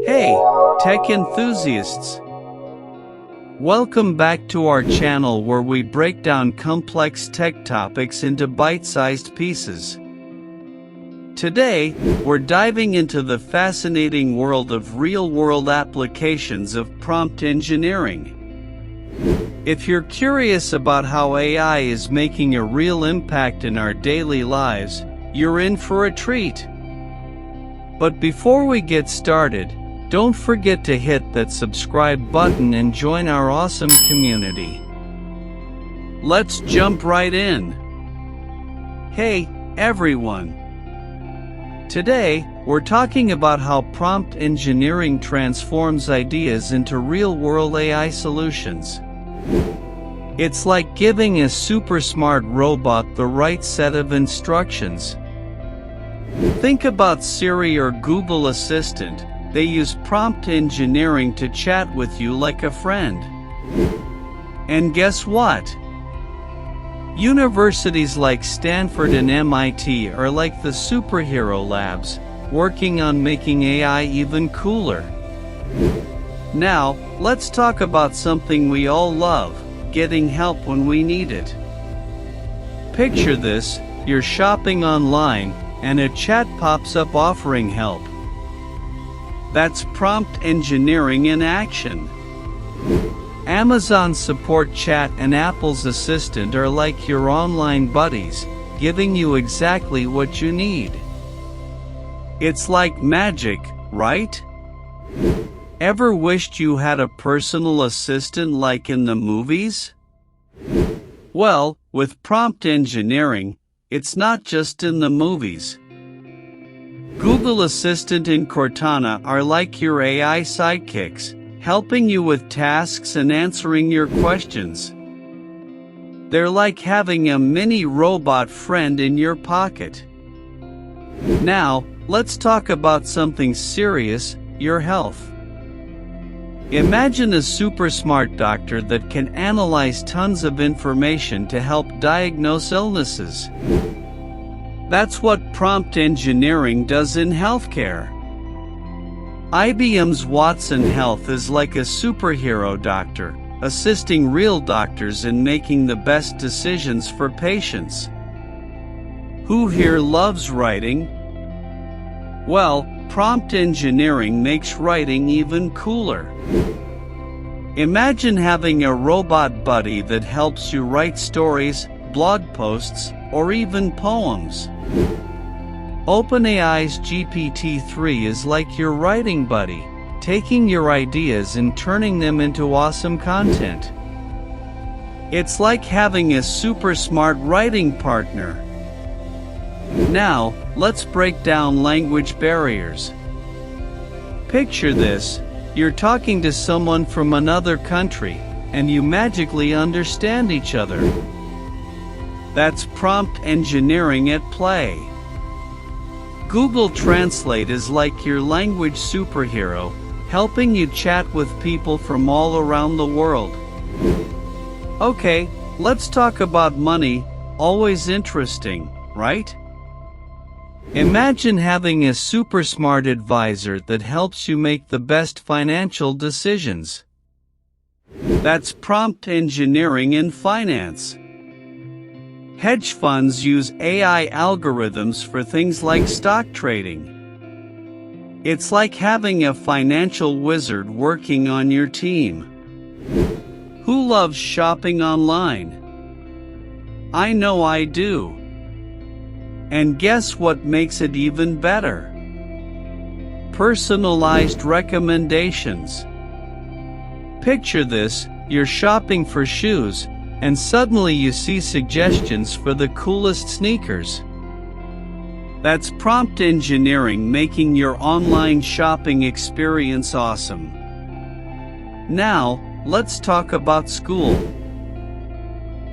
Hey, tech enthusiasts! Welcome back to our channel where we break down complex tech topics into bite-sized pieces. Today, we're diving into the fascinating world of real-world applications of prompt engineering. If you're curious about how AI is making a real impact in our daily lives, you're in for a treat. But before we get started, don't forget to hit that subscribe button and join our awesome community. Let's jump right in. Hey, everyone! Today, we're talking about how prompt engineering transforms ideas into real-world AI solutions. It's like giving a super smart robot the right set of instructions. Think about Siri or Google Assistant. They use prompt engineering to chat with you like a friend. And guess what? Universities like Stanford and MIT are like the superhero labs, working on making AI even cooler. Now, let's talk about something we all love, getting help when we need it. Picture this, you're shopping online, and a chat pops up offering help. That's prompt engineering in action. Amazon's support chat and Apple's Assistant are like your online buddies, giving you exactly what you need. It's like magic, right? Ever wished you had a personal assistant like in the movies? Well, with prompt engineering, it's not just in the movies. Google Assistant and Cortana are like your AI sidekicks, helping you with tasks and answering your questions. They're like having a mini robot friend in your pocket. Now, let's talk about something serious, your health. Imagine a super smart doctor that can analyze tons of information to help diagnose illnesses. That's what prompt engineering does in healthcare. IBM's Watson Health is like a superhero doctor, assisting real doctors in making the best decisions for patients. Who here loves writing? Well, prompt engineering makes writing even cooler. Imagine having a robot buddy that helps you write stories, blog posts, or even poems. OpenAI's GPT-3 is like your writing buddy, taking your ideas and turning them into awesome content. It's like having a super smart writing partner. Now, let's break down language barriers. Picture this, you're talking to someone from another country, and you magically understand each other. That's prompt engineering at play. Google Translate is like your language superhero, helping you chat with people from all around the world. Okay, let's talk about money, always interesting, right? Imagine having a super smart advisor that helps you make the best financial decisions. That's prompt engineering in finance. Hedge funds use AI algorithms for things like stock trading. It's like having a financial wizard working on your team. Who loves shopping online? I know I do. And guess what makes it even better? Personalized recommendations. Picture this, you're shopping for shoes, and suddenly you see suggestions for the coolest sneakers. That's prompt engineering making your online shopping experience awesome. Now, let's talk about school.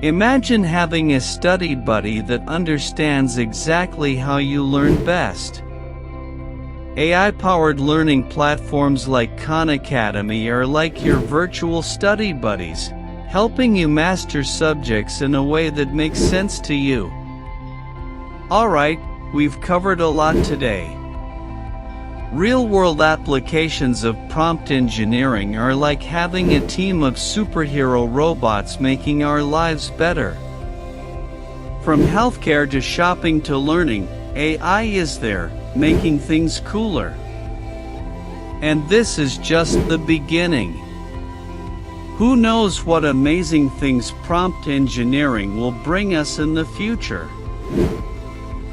Imagine having a study buddy that understands exactly how you learn best. AI-powered learning platforms like Khan Academy are like your virtual study buddies, helping you master subjects in a way that makes sense to you. Alright, we've covered a lot today. Real-world applications of prompt engineering are like having a team of superhero robots making our lives better. From healthcare to shopping to learning, AI is there, making things cooler. And this is just the beginning. Who knows what amazing things prompt engineering will bring us in the future?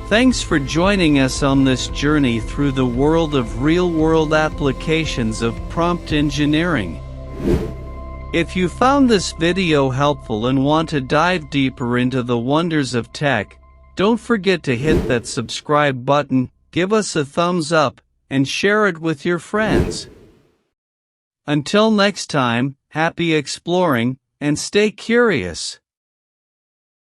Thanks for joining us on this journey through the world of real-world applications of prompt engineering. If you found this video helpful and want to dive deeper into the wonders of tech, don't forget to hit that subscribe button, give us a thumbs up, and share it with your friends. Until next time, happy exploring, and stay curious.